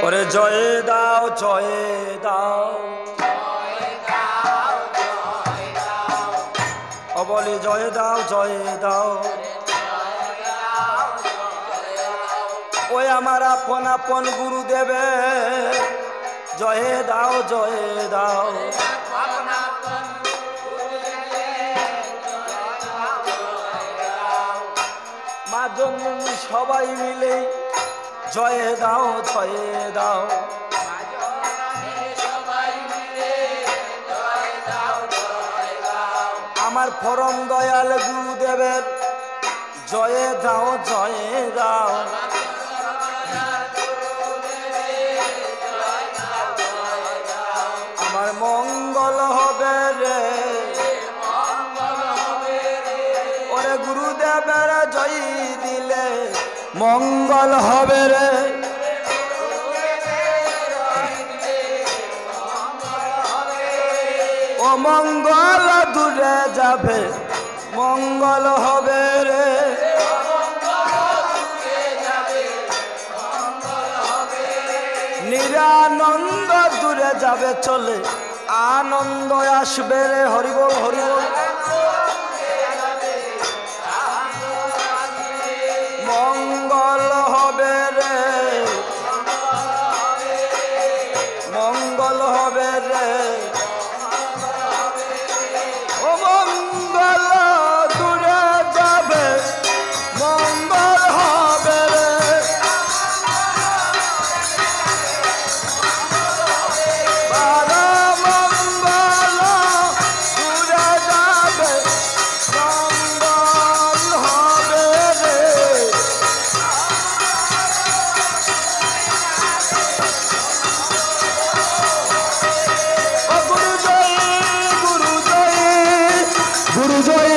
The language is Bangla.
ওরে জয় দাও জয় দাও ও বলি জয় দাও জয় দাও ওই আমার আপন আপন গুরুদেবে জয় দাও জয় দাও মা জননী সবাই মিলে জয় দাও জয় দাও আমার পরম দয়াল গুরুদেবের জয় দাও জয় দাও আমার মঙ্গল হবে রে ওরে গুরুদেবের জয় দিলে মঙ্গল হবে রে ও মঙ্গল দূরে যাবে মঙ্গল হবে রে নিরানন্দ দূরে যাবে চলে আনন্দ আসবে রে হরিবল হরিবল মঙ্গল হবে রে মঙ্গল হবে রে ও মঙ্গল দূরে যাবে মঙ্গল হবে রে মঙ্গল দূরে যাবে মঙ্গল হবে রে গুরু জয়